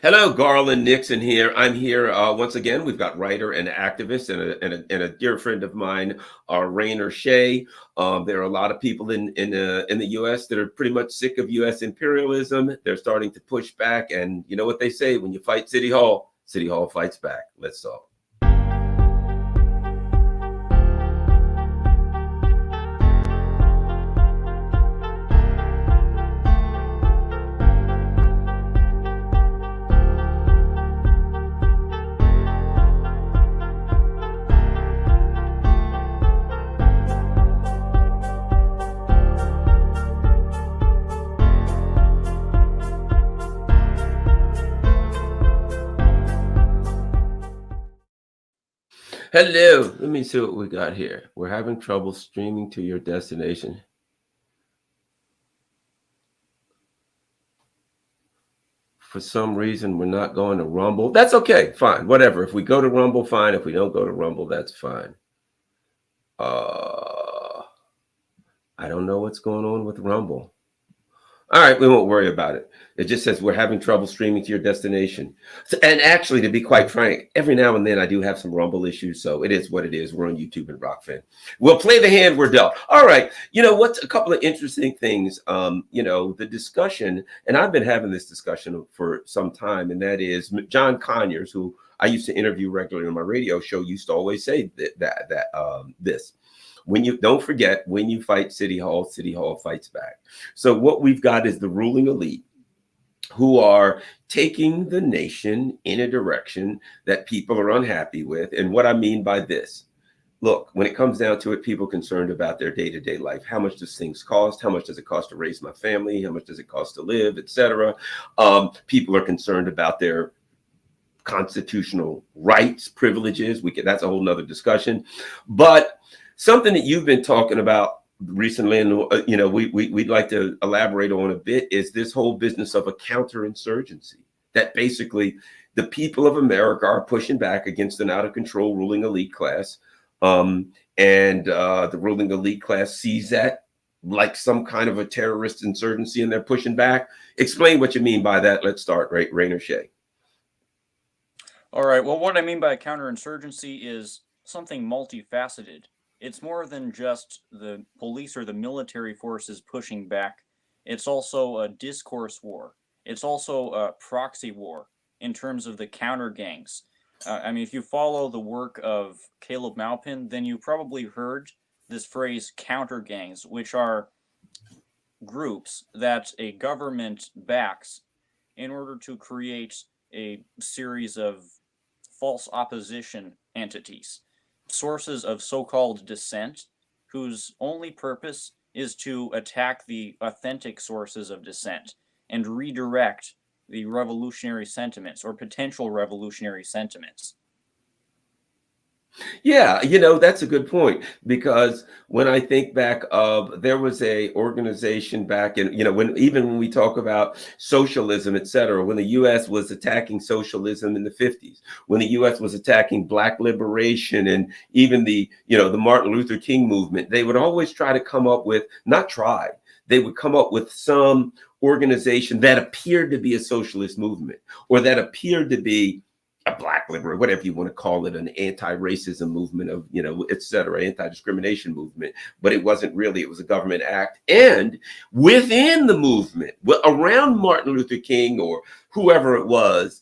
Hello, Garland Nixon here. I'm here once again. We've got writer and activist and a dear friend of mine, Rainer Shea. There are a lot of people in the U.S. that are pretty much sick of U.S. imperialism. They're starting to push back, and you know what they say: when you fight City Hall fights back. Let's talk. Hello. Let me see what we got here. We're having trouble streaming to your destination. For some reason, we're not going to Rumble. That's okay. Fine. Whatever. If we go to Rumble, fine. If we don't go to Rumble, that's fine. I don't know what's going on with Rumble. All right, we won't worry about it. It just says we're having trouble streaming to your destination. So, and actually, to be quite frank, every now and then I do have some Rumble issues. So it is what it is. We're on YouTube and Rockfin. We'll play the hand we're dealt. All right. You know, what's a couple of interesting things? The discussion, and I've been having this discussion for some time, and that is John Conyers, who I used to interview regularly on my radio show, used to always say this. When you don't forget, when you fight City Hall fights back. So what we've got is the ruling elite who are taking the nation in a direction that people are unhappy with. And what I mean by this, look, when it comes down to it, people are concerned about their day-to-day life. How much does things cost? How much does it cost to raise my family? How much does it cost to live, etc.? People are concerned about their constitutional rights, privileges. That's a whole nother discussion. But something that you've been talking about recently, and we'd like to elaborate on a bit, is this whole business of a counterinsurgency. That basically the people of America are pushing back against an out of control ruling elite class, and the ruling elite class sees that like some kind of a terrorist insurgency, and they're pushing back. Explain what you mean by that. Let's start, right, Rainer Shea. All right. Well, what I mean by counterinsurgency is something multifaceted. It's more than just the police or the military forces pushing back. It's also a discourse war. It's also a proxy war in terms of the countergangs. If you follow the work of Caleb Maupin, then you probably heard this phrase countergangs, which are groups that a government backs in order to create a series of false opposition entities, sources of so-called dissent, whose only purpose is to attack the authentic sources of dissent and redirect the revolutionary sentiments or potential revolutionary sentiments. Yeah, that's a good point, because when I think back of, there was a organization back in, when we talk about socialism, et cetera, when the U.S. was attacking socialism in the 50s, when the U.S. was attacking Black liberation, and even the Martin Luther King movement, they would always try to come up with, they would come up with some organization that appeared to be a socialist movement, or that appeared to be a Black liberal, whatever you want to call it, an anti-racism movement of, et cetera, anti-discrimination movement. But it wasn't really, it was a government act. And within the movement, around Martin Luther King or whoever it was,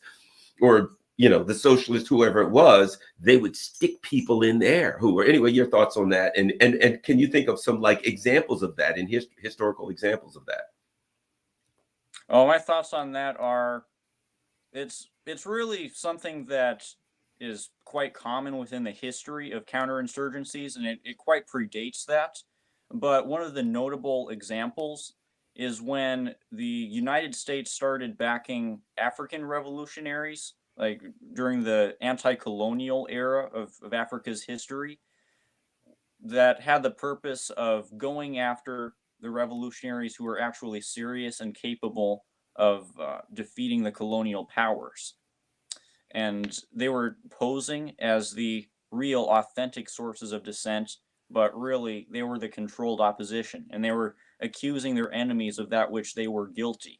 or, the socialist, whoever it was, they would stick people in there who were, anyway, your thoughts on that. And can you think of some like examples of that, in historical examples of that? Oh, my thoughts on that are, it's really something that is quite common within the history of counterinsurgencies, and it quite predates that. But one of the notable examples is when the United States started backing African revolutionaries, like during the anti-colonial era of Africa's history, that had the purpose of going after the revolutionaries who were actually serious and capable of defeating the colonial powers. And they were posing as the real authentic sources of dissent, but really they were the controlled opposition, and they were accusing their enemies of that which they were guilty.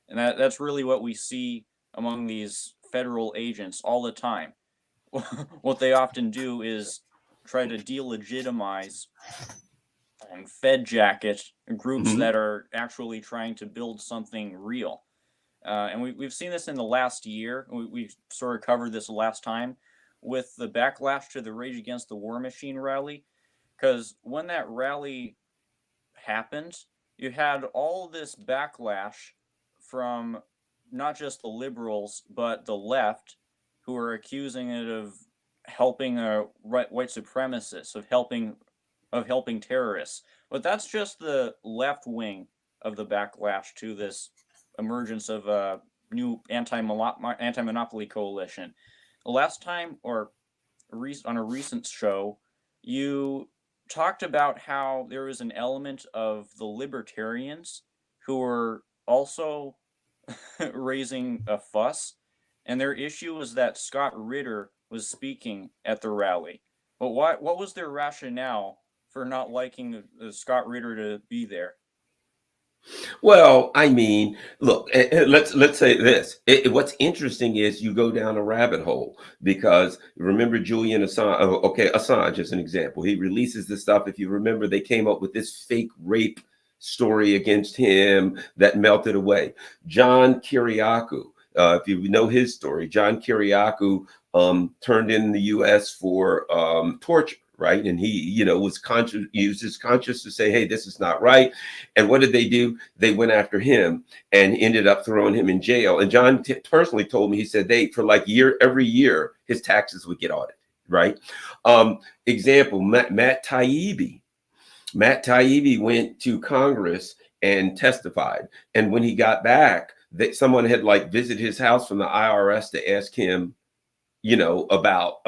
And that's really what we see among these federal agents all the time. What they often do is try to delegitimize and Fed jacket groups Mhm. that are actually trying to build something real. And we've seen this in the last year. We sort of covered this last time with the backlash to the Rage Against the War Machine rally. Because when that rally happened, you had all this backlash from not just the liberals, but the left, who are accusing it of helping white supremacists, of helping terrorists. But that's just the left wing of the backlash to this emergence of a new anti-monopoly coalition. Last time, or on a recent show, you talked about how there was an element of the libertarians who were also raising a fuss, and their issue was that Scott Ritter was speaking at the rally. But what was their rationale for not liking Scott Ritter to be there? Well, I mean, look, let's say this. What's interesting is you go down a rabbit hole because remember Julian Assange. Okay, Assange is an example. He releases this stuff. If you remember, they came up with this fake rape story against him that melted away. John Kiriakou. If you know his story, John Kiriakou turned in the U.S. for torture, right? And he, was conscious, used his conscience to say, "Hey, this is not right." And what did they do? They went after him and ended up throwing him in jail. And John personally told me, he said for like every year, his taxes would get audited, right? Example, Matt Taibbi. Matt Taibbi went to Congress and testified. And when he got back, someone had like visited his house from the IRS to ask him, about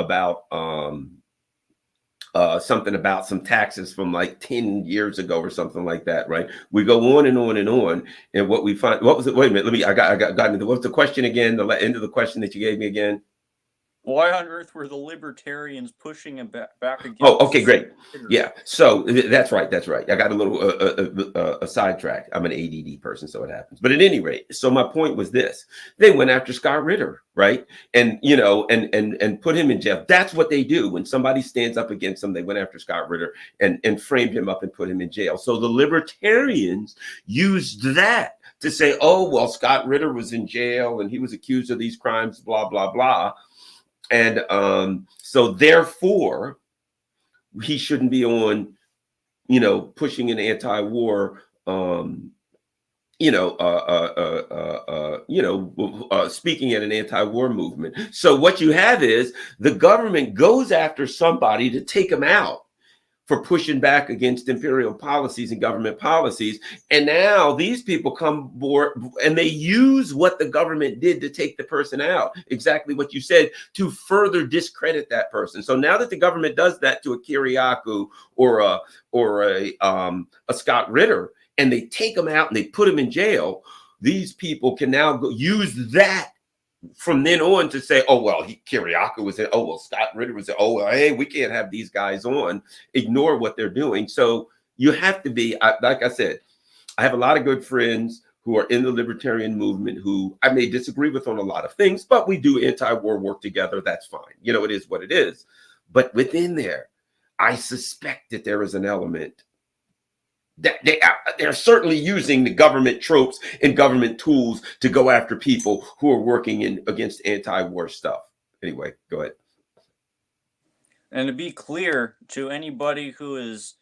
something about some taxes from like 10 years ago or something like that, right? We go on and on and on. And what we find, what was it? Wait a minute. Got into what was the question again? The end of the question that you gave me again? Why on earth were the libertarians pushing back Oh, okay, against great. Ritter? Yeah. So that's right. That's right. I got a little a sidetrack. I'm an ADD person, so it happens. But at any rate, so my point was this: they went after Scott Ritter, right? And and put him in jail. That's what they do when somebody stands up against them. They went after Scott Ritter and framed him up and put him in jail. So the libertarians used that to say, "Oh, well, Scott Ritter was in jail and he was accused of these crimes, blah blah blah." And so therefore he shouldn't be on, pushing an anti-war, speaking at an anti-war movement. So what you have is the government goes after somebody to take them out for pushing back against imperial policies and government policies. And now these people come board and they use what the government did to take the person out, exactly what you said, to further discredit that person. So now that the government does that to a Kiriakou or a Scott Ritter, and they take them out and they put them in jail, these people can now use that from then on to say, "Oh well, Kiriakou was in. Oh well, Scott Ritter was in. Oh well, hey, we can't have these guys on." Ignore what they're doing. So you have to be, like I said, I have a lot of good friends who are in the libertarian movement who I may disagree with on a lot of things, but we do anti-war work together. That's fine. It is what it is. But within there, I suspect that there is an element that they're certainly using the government tropes and government tools to go after people who are working against anti-war stuff. Anyway, go ahead. And to be clear to anybody who is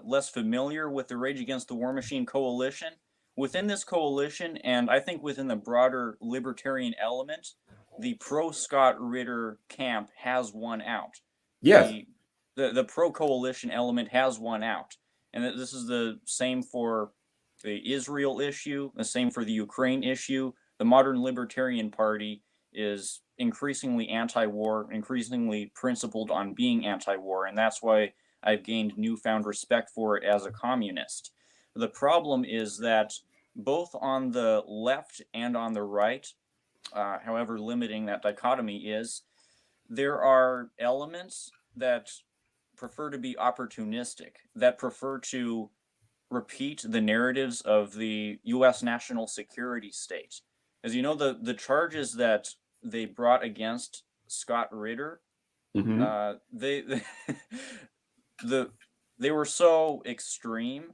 less familiar with the Rage Against the War Machine coalition, within this coalition, and I think within the broader libertarian element, the pro Scott Ritter camp has won out. Yes. The pro coalition element has won out. And this is the same for the Israel issue, the same for the Ukraine issue. The modern Libertarian Party is increasingly anti-war, increasingly principled on being anti-war, and that's why I've gained newfound respect for it as a communist. The problem is that both on the left and on the right, however limiting that dichotomy is, there are elements that prefer to be opportunistic, that prefer to repeat the narratives of the U.S. national security state. As you know, the charges that they brought against Scott Ritter, Hmm. they the they were so extreme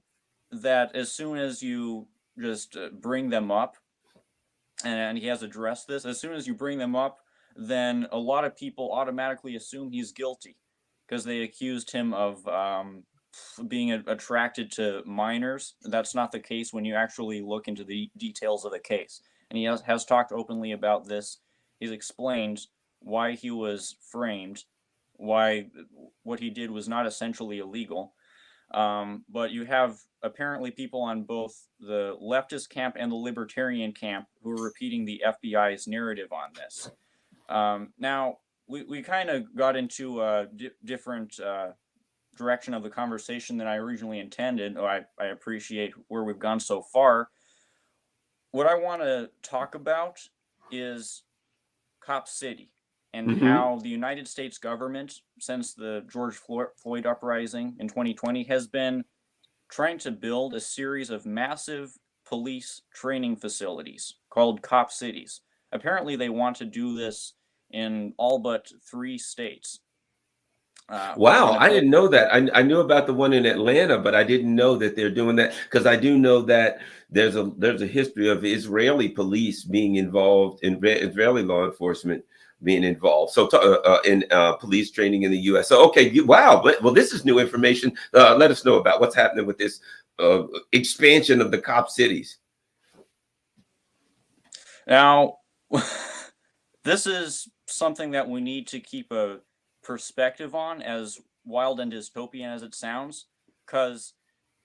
that as soon as you just bring them up, and he has addressed this, as soon as you bring them up, then a lot of people automatically assume he's guilty because they accused him of being attracted to minors. That's not the case when you actually look into the details of the case. And he has talked openly about this. He's explained why he was framed, why what he did was not essentially illegal. But you have apparently people on both the leftist camp and the libertarian camp who are repeating the FBI's narrative on this. Now, we kind of got into a different direction of the conversation than I originally intended. I appreciate where we've gone so far. What I want to talk about is Cop City and Hmm. how the United States government, since the George Floyd uprising in 2020, has been trying to build a series of massive police training facilities called Cop Cities. Apparently, they want to do this in all but 3 states. Wow, And a I bill. didn't know that. I knew about the one in Atlanta, but I didn't know that they're doing that, because I do know that there's a history of Israeli police being involved in Israeli law enforcement being involved. So in police training in the U.S. So okay, wow. Well, this is new information. Let us know about what's happening with this expansion of the cop cities. Now, this is something that we need to keep a perspective on, as wild and dystopian as it sounds, because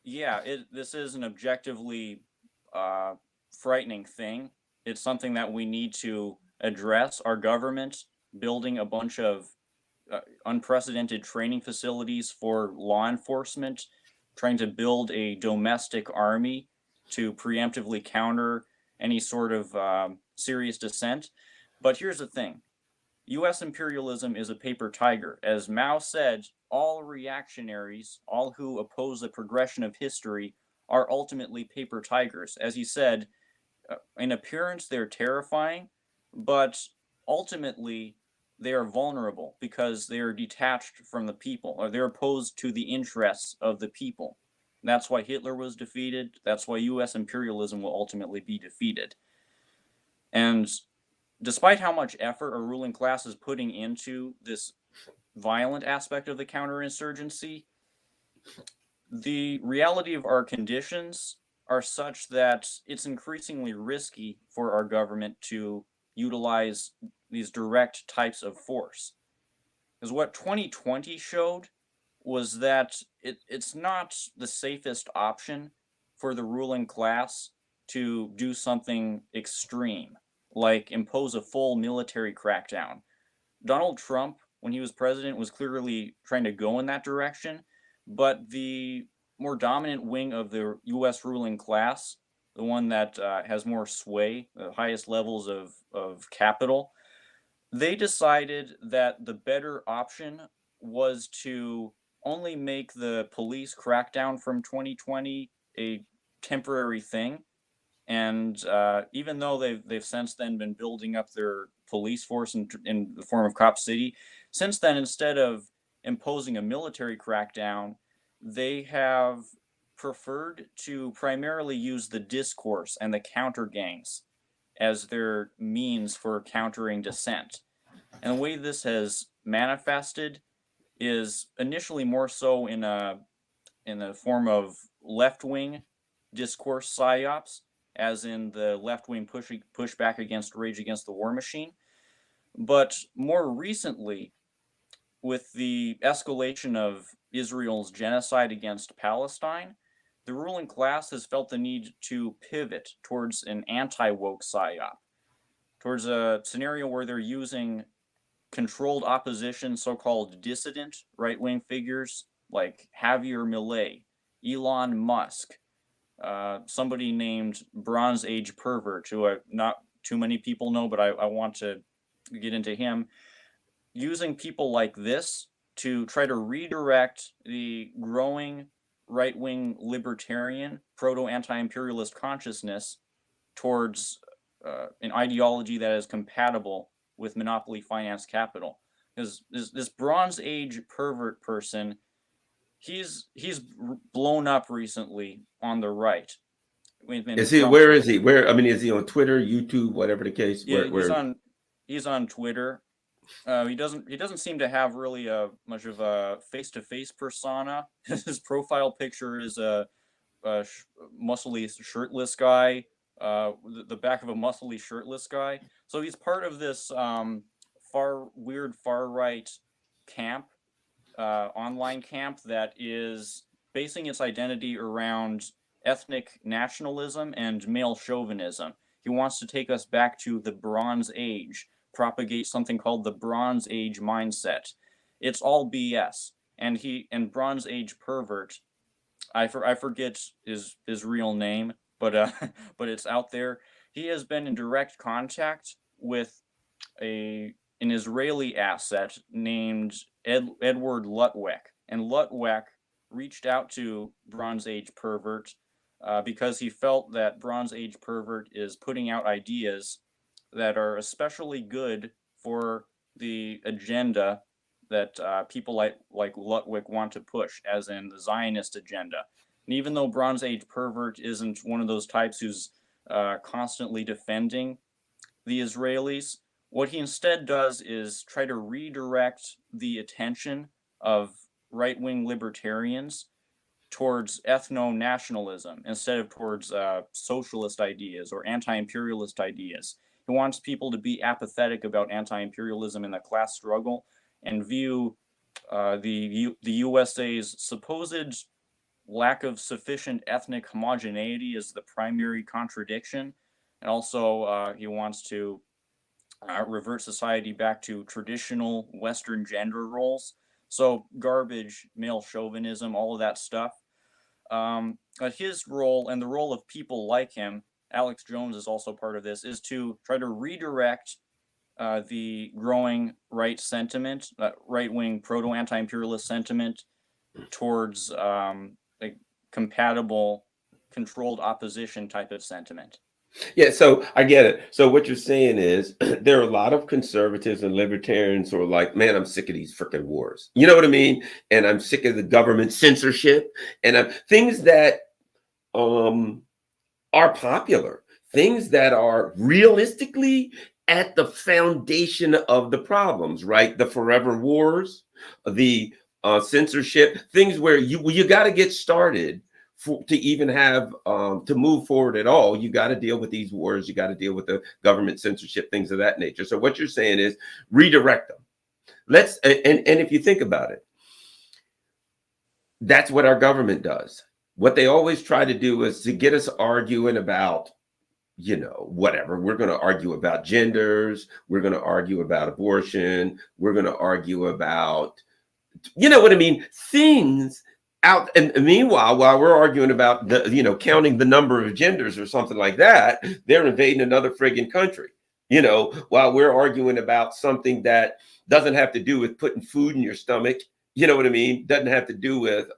yeah, this is an objectively uh, frightening thing. It's something that we need to address. Our government building a bunch of unprecedented training facilities for law enforcement, trying to build a domestic army to preemptively counter any sort of serious dissent. But here's the thing: US imperialism is a paper tiger. As Mao said, all reactionaries, all who oppose the progression of history, are ultimately paper tigers. As he said, in appearance, they're terrifying, but ultimately, they are vulnerable because they are detached from the people, or they're opposed to the interests of the people. That's why Hitler was defeated. That's why US imperialism will ultimately be defeated. And despite how much effort our ruling class is putting into this violent aspect of the counterinsurgency, the reality of our conditions are such that it's increasingly risky for our government to utilize these direct types of force. Because what 2020 showed was that it's not the safest option for the ruling class to do something extreme, like impose a full military crackdown. Donald Trump, when he was president, was clearly trying to go in that direction, but the more dominant wing of the U.S. ruling class, the one that has more sway, the highest levels of capital, they decided that the better option was to only make the police crackdown from 2020 a temporary thing. And even though they've since then been building up their police force in the form of Cop City, since then, instead of imposing a military crackdown, they have preferred to primarily use the discourse and the countergangs as their means for countering dissent. And the way this has manifested is initially more so in the form of left wing discourse psyops, as in the left wing pushback against Rage Against the War Machine. But more recently, with the escalation of Israel's genocide against Palestine, the ruling class has felt the need to pivot towards an anti woke psyop, towards a scenario where they're using controlled opposition, so called dissident right wing figures like Javier Milei, Elon Musk, somebody named Bronze Age Pervert, who not too many people know, but I want to get into him, using people like this to try to redirect the growing right wing libertarian, proto anti imperialist consciousness towards an ideology that is compatible with monopoly finance capital. Because this Bronze Age pervert person, he's blown up recently on the right. Is he? From Where is he? Where? I mean, is he on Twitter, YouTube, whatever the case? Yeah, Where? he's on Twitter. He doesn't seem to have really much of a face-to-face persona. His profile picture is a muscly shirtless guy, the back of a muscly shirtless guy. So he's part of this far right camp, online camp that is basing its identity around ethnic nationalism and male chauvinism. He wants to take us back to the Bronze Age, propagate something called the Bronze Age mindset. It's all BS. And Bronze Age pervert, I forget his real name, but but it's out there. He has been in direct contact with an Israeli asset named Edward Lutwak, and Lutwak reached out to Bronze Age pervert because he felt that Bronze Age pervert is putting out ideas that are especially good for the agenda that people like Lutwak want to push, as in the Zionist agenda. And even though Bronze Age pervert isn't one of those types who's constantly defending the Israelis, what he instead does is try to redirect the attention of right-wing libertarians towards ethno-nationalism instead of towards socialist ideas or anti-imperialist ideas. He wants people to be apathetic about anti-imperialism and the class struggle and view the USA's supposed lack of sufficient ethnic homogeneity as the primary contradiction. And also, he wants to revert society back to traditional Western gender roles. So, garbage, male chauvinism, all of that stuff. But his role and the role of people like him, Alex Jones is also part of this, is to try to redirect the growing right sentiment, right-wing proto-anti-imperialist sentiment, towards a compatible, controlled opposition type of sentiment. Yeah, so I get it. So what you're saying is there are a lot of conservatives and libertarians who are like, man, I'm sick of these freaking wars. You know what I mean? And I'm sick of the government censorship and things that are popular, things that are realistically at the foundation of the problems, right? The forever wars, the censorship, things where you got to get started to even have to move forward at all. You got to deal with these wars. You got to deal with the government censorship, things of that nature. So what you're saying is redirect them. And if you think about it, that's what our government does. What they always try to do is to get us arguing about, you know, whatever. We're going to argue about genders. We're going to argue about abortion. We're going to argue about, you know what I mean? Things out. And meanwhile, while we're arguing about the, you know, counting the number of genders or something like that, they're invading another friggin' country, you know, while we're arguing about something that doesn't have to do with putting food in your stomach. You know what I mean? Doesn't have to do with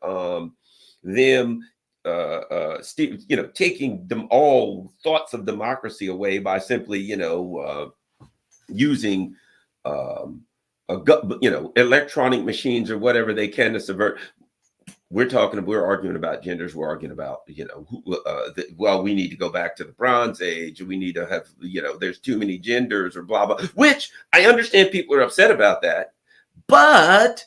them you know, taking them all thoughts of democracy away by simply, you know, using you know, electronic machines or whatever they can to subvert. We're arguing about genders. We're arguing about, you know, well, we need to go back to the Bronze Age. We need to have, you know, there's too many genders or blah blah, which I understand people are upset about that, but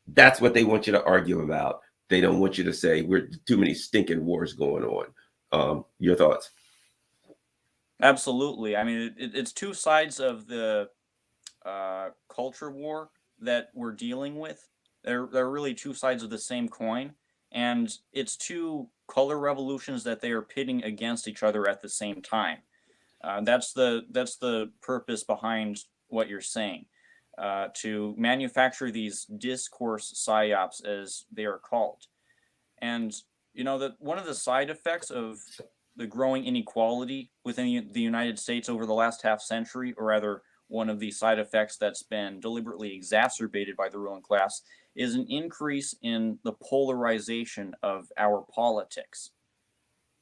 that's what they want you to argue about. They don't want you to say we're too many stinking wars going on. Your thoughts? Absolutely. I mean, it's two sides of the culture war that we're dealing with. They're really two sides of the same coin, and it's two color revolutions that they are pitting against each other at the same time. That's the purpose behind what you're saying. To manufacture these discourse psyops, as they are called. And you know that one of the side effects of the growing inequality within the United States over the last half century, or rather, one of the side effects that's been deliberately exacerbated by the ruling class, is an increase in the polarization of our politics.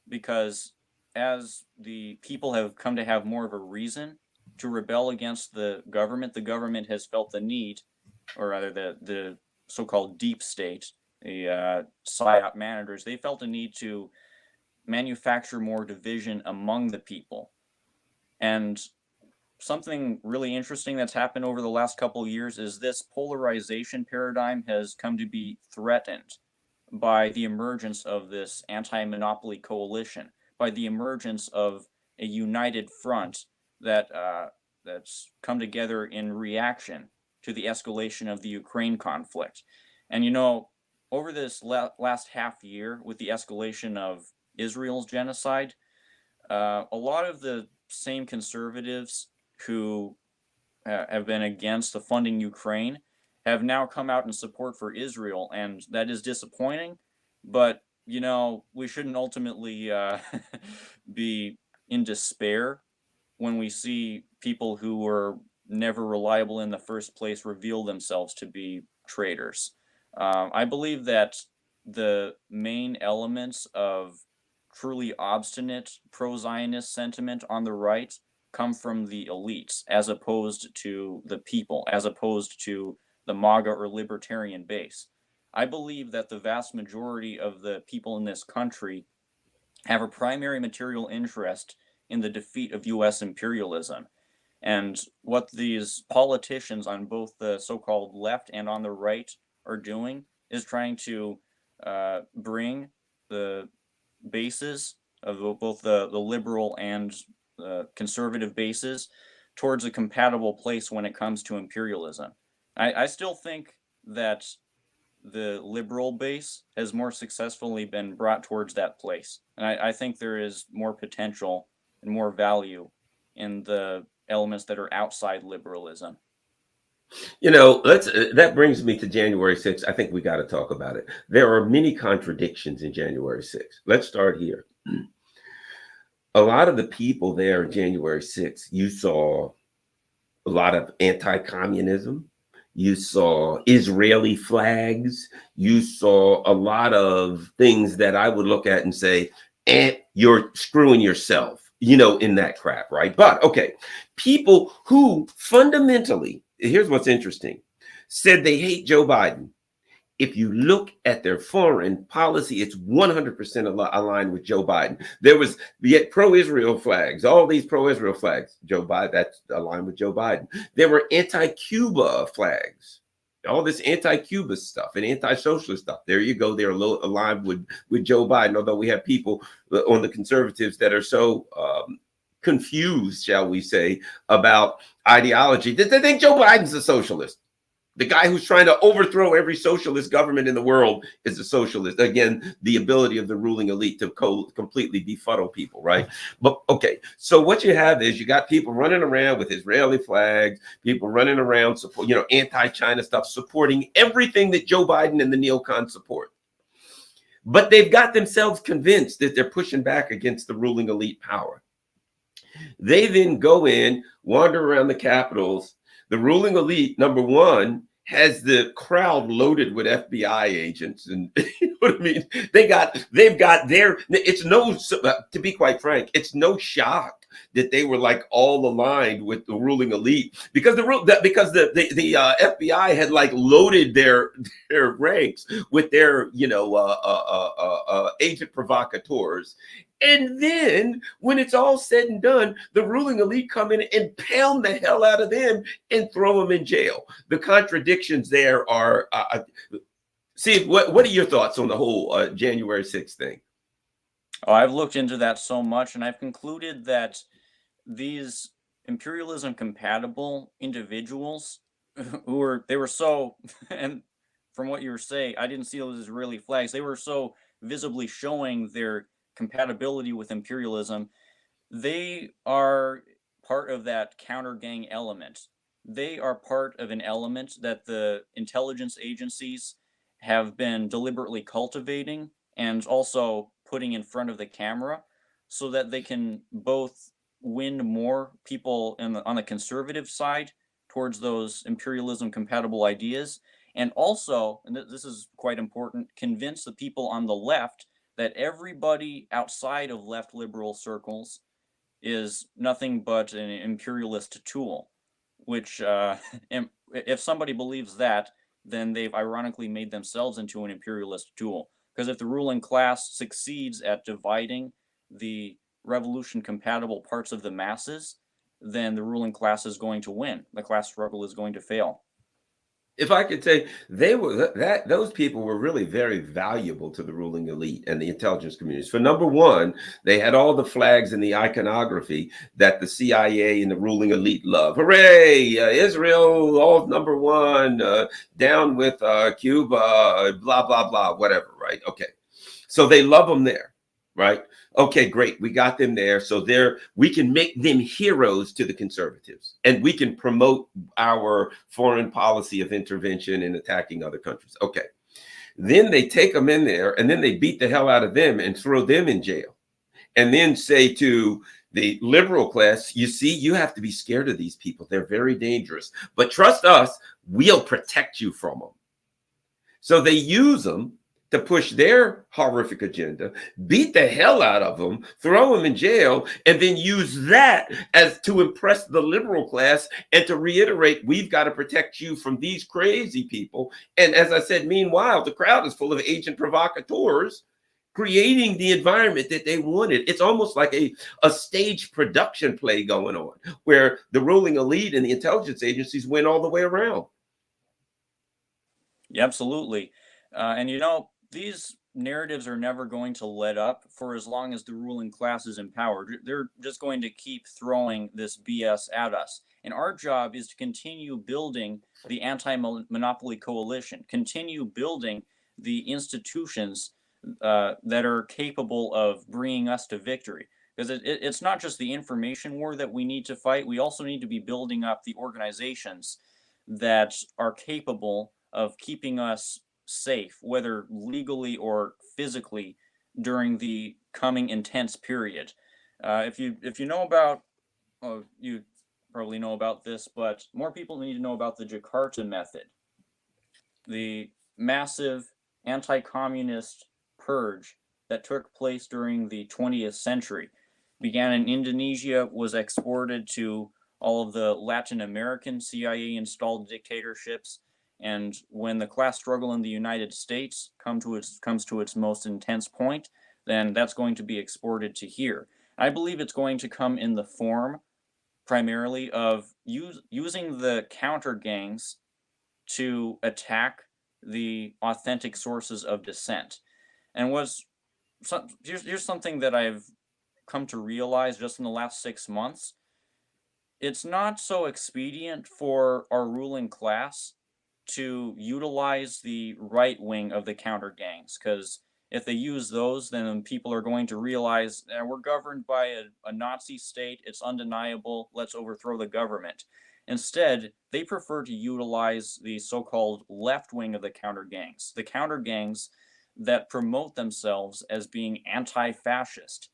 Because as the people have come to have more of a reason to rebel against the government has felt the need, or rather the so-called deep state, the psyop managers, they felt a need to manufacture more division among the people. And something really interesting that's happened over the last couple of years is this polarization paradigm has come to be threatened by the emergence of this anti-monopoly coalition, by the emergence of a united front that's come together in reaction to the escalation of the Ukraine conflict. And over this last half year, with the escalation of Israel's genocide, a lot of the same conservatives who have been against the funding Ukraine have now come out in support for Israel, and that is disappointing. But we shouldn't ultimately be in despair when we see people who were never reliable in the first place reveal themselves to be traitors. I believe that the main elements of truly obstinate pro-Zionist sentiment on the right come from the elites, as opposed to the people, as opposed to the MAGA or libertarian base. I believe that the vast majority of the people in this country have a primary material interest in the defeat of U.S. imperialism. And what these politicians on both the so-called left and on the right are doing is trying to bring the bases of both the liberal and conservative bases towards a compatible place when it comes to imperialism. I still think that the liberal base has more successfully been brought towards that place. And I think there is more potential and more value in the elements that are outside liberalism. Let's that brings me to January 6th. I think we got to talk about it. There are many contradictions in January 6th. Let's start here. A lot of the people there on January 6th, you saw a lot of anti-communism. You saw Israeli flags. You saw a lot of things that I would look at and say, you're screwing yourself, in that crap, right? But okay, people who fundamentally, here's what's interesting, said they hate Joe Biden. If you look at their foreign policy, it's 100% aligned with Joe Biden. There was yet pro-Israel flags, all these pro-Israel flags. Joe Biden, that's aligned with Joe Biden. There were anti-Cuba flags, all this anti-Cuba stuff and anti-socialist stuff. There you go. They're a little aligned with Joe Biden, although we have people on the conservatives that are so confused, shall we say, about ideology that they think Joe Biden's a socialist. The guy who's trying to overthrow every socialist government in the world is a socialist. Again, the ability of the ruling elite to completely befuddle people, right? But okay, so what you have is you got people running around with Israeli flags, people running around, support, anti-China stuff, supporting everything that Joe Biden and the neocons support. But they've got themselves convinced that they're pushing back against the ruling elite power. They then go in, wander around the capitals. The ruling elite, number one, has the crowd loaded with FBI agents, and you know what I mean. They've got their. It's no, to be quite frank, it's no shock that they were like all aligned with the ruling elite because the FBI had like loaded their ranks with their agent provocateurs. And then when it's all said and done, the ruling elite come in and pound the hell out of them and throw them in jail. The contradictions there are, Steve, what are your thoughts on the whole January 6th thing? Oh, I've looked into that so much, and I've concluded that these imperialism compatible individuals they were so, and from what you were saying, I didn't see those as really flags. They were so visibly showing their compatibility with imperialism. They are part of that counter gang element. They are part of an element that the intelligence agencies have been deliberately cultivating and also putting in front of the camera so that they can both win more people on the conservative side towards those imperialism compatible ideas, and also, and this is quite important, convince the people on the left that everybody outside of left liberal circles is nothing but an imperialist tool, which, if somebody believes that, then they've ironically made themselves into an imperialist tool. Because if the ruling class succeeds at dividing the revolution compatible parts of the masses, then the ruling class is going to win. The class struggle is going to fail. If I could say, they were that those people were really very valuable to the ruling elite and the intelligence communities. For number one, they had all the flags and the iconography that the CIA and the ruling elite love. Hooray! Israel, all number one, down with Cuba, blah blah blah, whatever. Right? Okay. So they love them there, right? Okay, great. We got them there. So we can make them heroes to the conservatives, and we can promote our foreign policy of intervention and attacking other countries. Okay. Then they take them in there and then they beat the hell out of them and throw them in jail. And then say to the liberal class, you see, you have to be scared of these people. They're very dangerous. But trust us, we'll protect you from them. So they use them to push their horrific agenda, beat the hell out of them, throw them in jail, and then use that as to impress the liberal class and to reiterate, we've got to protect you from these crazy people. And as I said, meanwhile, the crowd is full of agent provocateurs creating the environment that they wanted. It's almost like a stage production play going on where the ruling elite and the intelligence agencies win all the way around. Yeah, absolutely. And these narratives are never going to let up for as long as the ruling class is in power. They're just going to keep throwing this BS at us. And our job is to continue building the anti-monopoly coalition, continue building the institutions that are capable of bringing us to victory. Because it's not just the information war that we need to fight. We also need to be building up the organizations that are capable of keeping us safe, whether legally or physically, during the coming intense period. If you know about, you probably know about this, but more people need to know about the Jakarta method, the massive anti-communist purge that took place during the 20th century. Began in Indonesia, was exported to all of the Latin American CIA installed dictatorships, and when the class struggle in the United States comes to its most intense point, then that's going to be exported to here. I believe it's going to come in the form primarily of using the counter gangs to attack the authentic sources of dissent. And here's something that I've come to realize just in the last 6 months. It's not so expedient for our ruling class to utilize the right wing of the counter gangs, because if they use those, then people are going to realize we're governed by a Nazi state. It's undeniable. Let's overthrow the government. Instead, they prefer to utilize the so-called left wing of the counter gangs that promote themselves as being anti-fascist.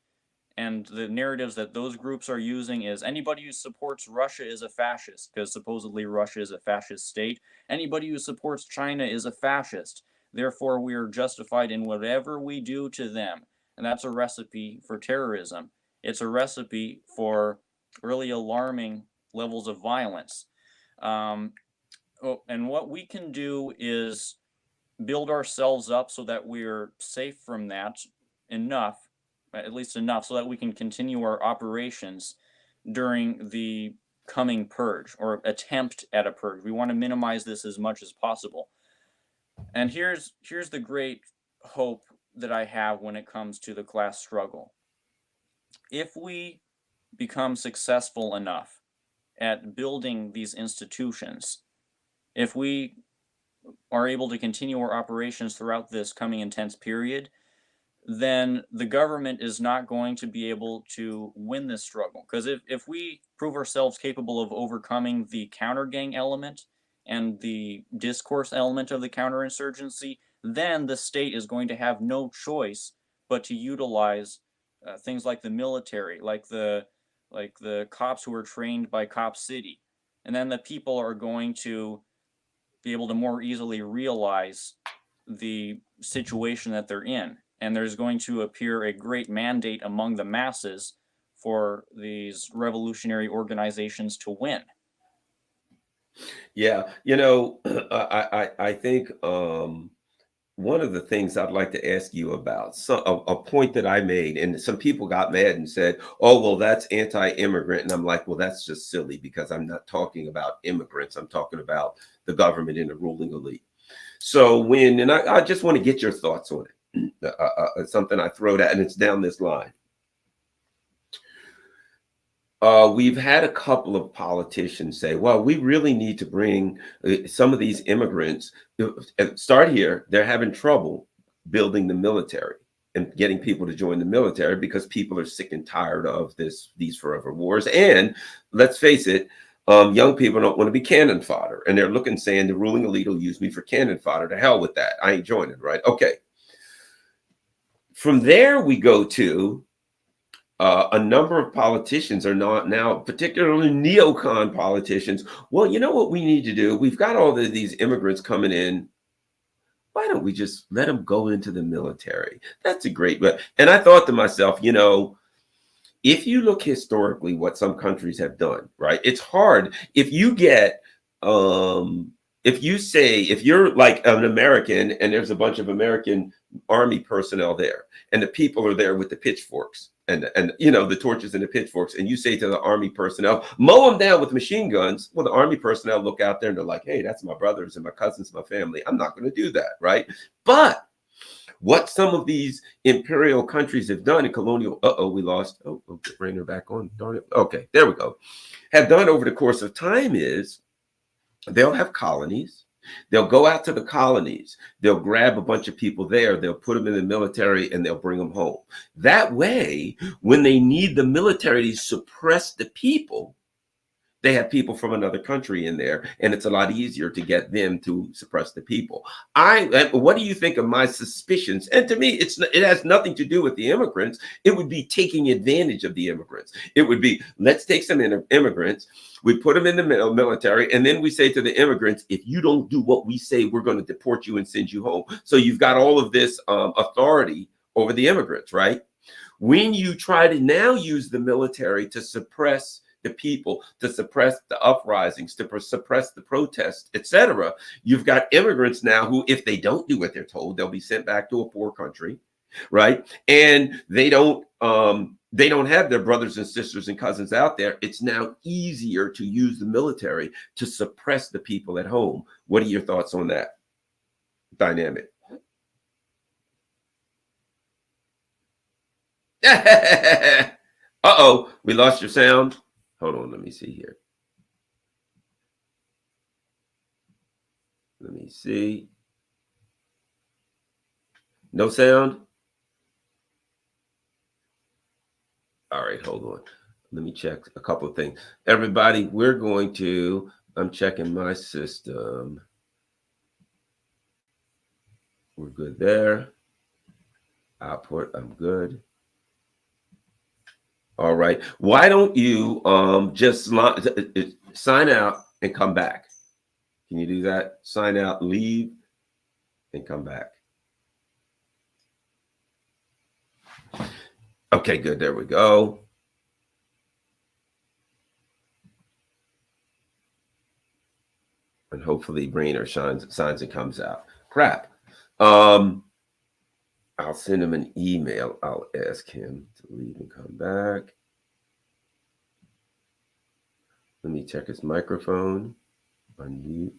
And the narratives that those groups are using is anybody who supports Russia is a fascist, because supposedly Russia is a fascist state. Anybody who supports China is a fascist. Therefore, we are justified in whatever we do to them. And that's a recipe for terrorism. It's a recipe for really alarming levels of violence. And what we can do is build ourselves up so that we're safe from that enough, at least enough, so that we can continue our operations during the coming purge or attempt at a purge. We want to minimize this as much as possible. And here's the great hope that I have when it comes to the class struggle. If we become successful enough at building these institutions, if we are able to continue our operations throughout this coming intense period, then the government is not going to be able to win this struggle. Because if we prove ourselves capable of overcoming the counter gang element and the discourse element of the counterinsurgency, then the state is going to have no choice but to utilize things like the military, like the cops who are trained by Cop City. And then the people are going to be able to more easily realize the situation that they're in. and there's going to appear a great mandate among the masses for these revolutionary organizations to win. Yeah, you know, I think one of the things I'd like to ask you about, so a point that I made, and some people got mad and said, "Oh, well, that's anti-immigrant," and I'm like, "Well, that's just silly because I'm not talking about immigrants. I'm talking about the government and the ruling elite." So when, and I just want to get your thoughts on it. Something I throw out, and it's down this line. We've had a couple of politicians say, well, we really need to bring some of these immigrants, start here. They're having trouble building the military and getting people to join the military because people are sick and tired of these forever wars. And let's face it, young people don't want to be cannon fodder. And they're looking, saying the ruling elite will use me for cannon fodder. To hell with that. I ain't joining, right? Okay. From there, we go to a number of politicians are not now, particularly neocon politicians. Well, you know what we need to do? We've got all these immigrants coming in. Why don't we just let them go into the military? That's a great, but, and I thought to myself, you know, if you look historically what some countries have done, right? It's hard if you get, if you say, if you're like an American and there's a bunch of American army personnel there and the people are there with the pitchforks and you know, the torches and the pitchforks, and you say to the army personnel, mow them down with machine guns. Well, the army personnel look out there and they're like, hey, that's my brothers and my cousins, my family. I'm not going to do that, right? But what some of these imperial countries have done in colonial, we lost, bring her back on, darn it. Okay, there we go. Have done over the course of time is they'll have colonies. They'll go out to the colonies. They'll grab a bunch of people there. They'll put them in the military and they'll bring them home. That way, when they need the military to suppress the people, they have people from another country in there, and it's a lot easier to get them to suppress the people. What do you think of my suspicions? And to me, it has nothing to do with the immigrants. It would be taking advantage of the immigrants. It would be, let's take some immigrants, we put them in the military, and then we say to the immigrants, if you don't do what we say, we're going to deport you and send you home. So you've got all of this authority over the immigrants, right? When you try to now use the military to suppress the people, to suppress the uprisings, to suppress the protests, etc., you've got immigrants now who, if they don't do what they're told, they'll be sent back to a poor country, right? And they don't have their brothers and sisters and cousins out there. It's now easier to use the military to suppress the people at home. What are your thoughts on that dynamic? Uh-oh, we lost your sound. Hold on, let me see here. Let me see. No sound? All right, hold on. Let me check a couple of things. Everybody, we're going to, I'm checking my system. We're good there. Output, I'm good. All right. Why don't you just sign out and come back? Can you do that? Sign out, leave, and come back. Okay, good. There we go. And hopefully Brainer signs and comes out. Crap. I'll send him an email. I'll ask him to leave and come back. Let me check his microphone. Unmute.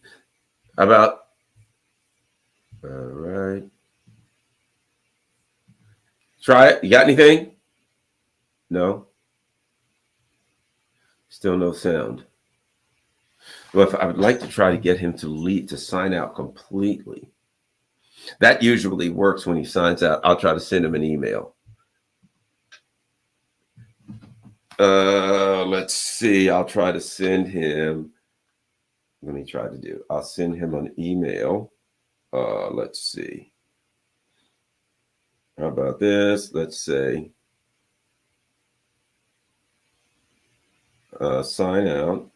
How about? All right. Try it. You got anything? No? Still no sound. Well, if I would like to try to get him to sign out completely. That usually works when he signs out. I'll try to send him an email. Let's see. I'll try to send him. Let me try to do. I'll send him an email. Let's see. How about this? Let's say sign out.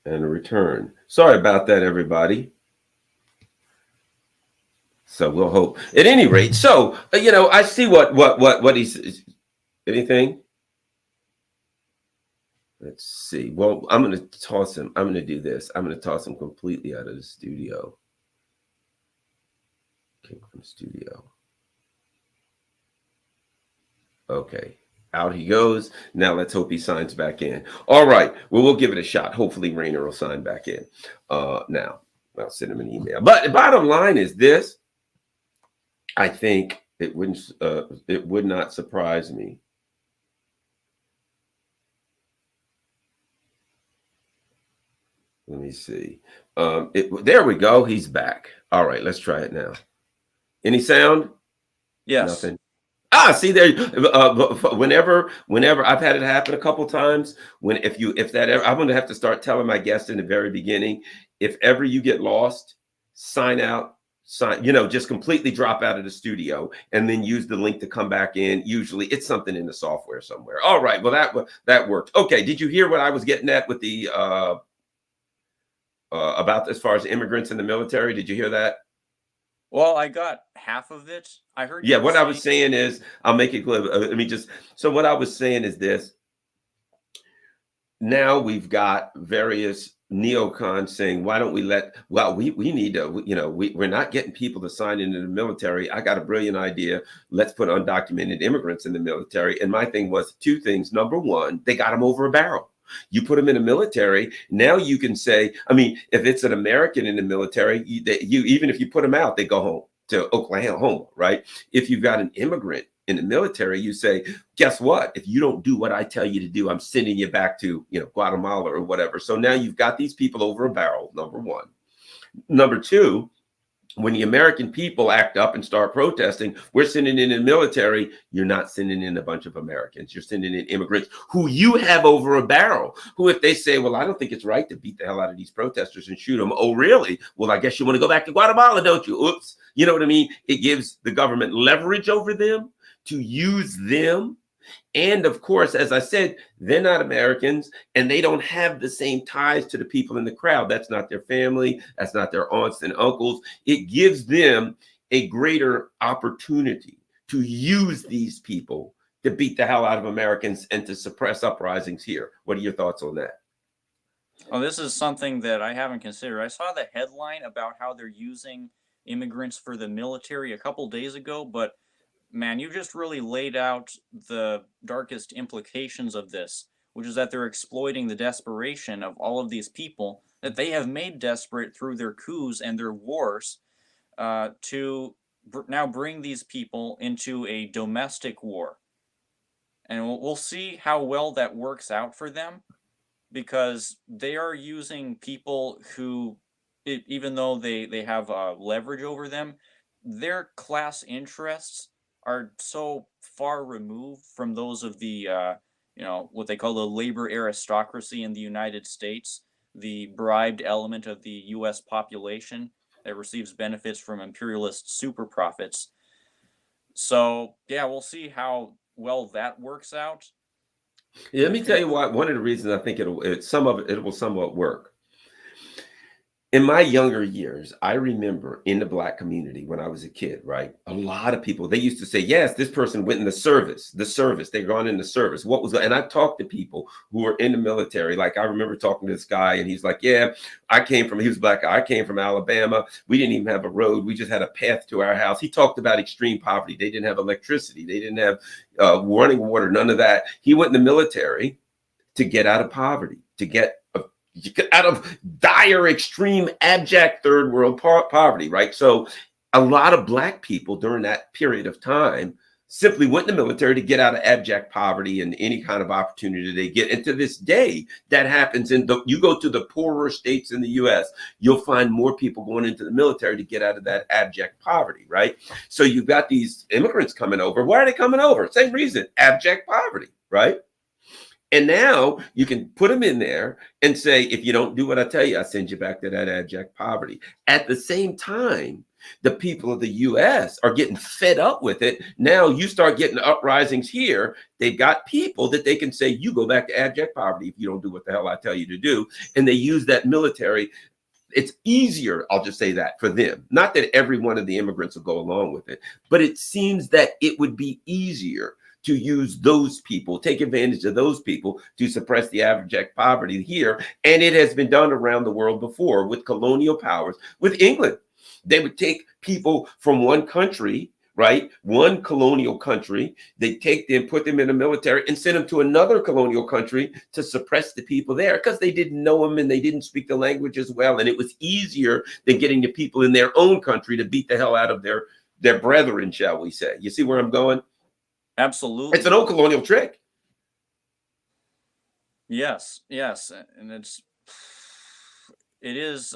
And return. Sorry about that, everybody. So we'll hope. At any rate, so I see what he's. Anything? Let's see. Well, I'm going to toss him. I'm going to do this. I'm going to toss him completely out of the studio. Kick from studio. Okay. Out he goes. Now let's hope he signs back in. All right. Well, we'll give it a shot. Hopefully Rainer will sign back in. Now, I'll send him an email. But the bottom line is this. I think it would not surprise me. Let me see. There we go. He's back. All right, let's try it now. Any sound? Yes. Nothing. See there. Whenever I've had it happen a couple times. If that ever, I'm going to have to start telling my guests in the very beginning. If ever you get lost, sign out. Just completely drop out of the studio and then use the link to come back in. Usually it's something in the software somewhere. All right. Well, that worked. Okay. Did you hear what I was getting at with the about as far as immigrants in the military? Did you hear that? Well, I got half of it. I heard. Yeah. What I was saying is, I'll make it clear. So what I was saying is this. Now we've got various neocons saying, why don't we we need to, we're not getting people to sign into the military. I got a brilliant idea. Let's put undocumented immigrants in the military. And my thing was two things. Number one, they got them over a barrel. You put them in the military. Now you can say, if it's an American in the military, even if you put them out, they go home to Oklahoma, right? If you've got an immigrant in the military, you say, guess what? If you don't do what I tell you to do, I'm sending you back to, Guatemala or whatever. So now you've got these people over a barrel, number one. Number two, when the American people act up and start protesting, we're sending in the military. You're not sending in a bunch of Americans. You're sending in immigrants who you have over a barrel, who if they say, well, I don't think it's right to beat the hell out of these protesters and shoot them. Oh, really? Well, I guess you want to go back to Guatemala, don't you? Oops. You know what I mean? It gives the government leverage over them to use them. And of course, as I said, they're not Americans and they don't have the same ties to the people in the crowd. That's not their family. That's not their aunts and uncles. It gives them a greater opportunity to use these people to beat the hell out of Americans and to suppress uprisings here. What are your thoughts on that? Oh, this is something that I haven't considered. I saw the headline about how they're using immigrants for the military a couple days ago, but man, you just really laid out the darkest implications of this, which is that they're exploiting the desperation of all of these people that they have made desperate through their coups and their wars to now bring these people into a domestic war. And we'll see how well that works out for them, because they are using people who, even though they have leverage over them, their class interests are so far removed from those of the, what they call the labor aristocracy in the United States, the bribed element of the U.S. population that receives benefits from imperialist super profits. So, yeah, we'll see how well that works out. Yeah, let me tell you why. One of the reasons I think it will somewhat work. In my younger years, I remember in the Black community when I was a kid, right? A lot of people, they used to say, yes, this person went in the service, they've gone in the service. What was that? And I talked to people who were in the military. Like I remember talking to this guy and he's like, yeah, he was a Black guy. I came from Alabama. We didn't even have a road. We just had a path to our house. He talked about extreme poverty. They didn't have electricity. They didn't have running water, none of that. He went in the military to get out of poverty, to get out of dire, extreme, abject third world poverty, right? So a lot of Black people during that period of time simply went in the military to get out of abject poverty and any kind of opportunity they get. And to this day, that happens. You go to the poorer states in the US, you'll find more people going into the military to get out of that abject poverty, right? So you've got these immigrants coming over. Why are they coming over? Same reason, abject poverty, right? And now you can put them in there and say, if you don't do what I tell you, I send you back to that abject poverty. At the same time, the people of the US are getting fed up with it. Now you start getting uprisings here. They've got people that they can say, you go back to abject poverty if you don't do what the hell I tell you to do. And they use that military It's easier, I'll just say that, for them. Not that every one of the immigrants will go along with it, but it seems that it would be easier to use those people, take advantage of those people to suppress the abject poverty here. And it has been done around the world before with colonial powers. With England, they would take people from one country, right? One colonial country. They take them, put them in the military, and send them to another colonial country to suppress the people there because they didn't know them and they didn't speak the language as well. And it was easier than getting the people in their own country to beat the hell out of their brethren, shall we say. You see where I'm going? Absolutely. It's an old colonial trick. Yes, yes, and it is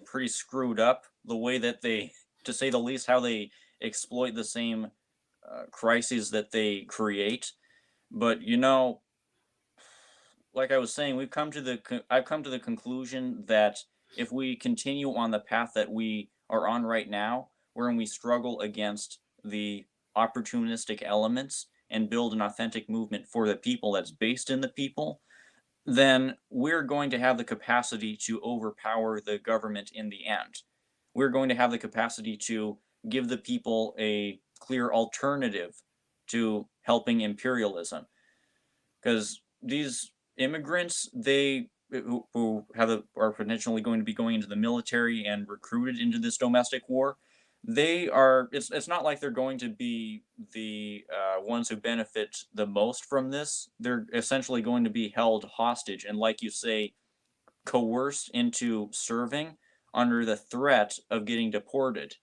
pretty screwed up the way that they, to say the least, how they exploit the same crises that they create. But you know, like I was saying, I've come to the conclusion that if we continue on the path that we are on right now, wherein we struggle against the opportunistic elements and build an authentic movement for the people that's based in the people, then we're going to have the capacity to overpower the government in the end. We're going to have the capacity to give the people a clear alternative to helping imperialism. Because these immigrants, who are potentially going to be going into the military and recruited into this domestic war, it's not like they're going to be the ones who benefit the most from this. They're essentially going to be held hostage and, like you say, coerced into serving under the threat of getting deported.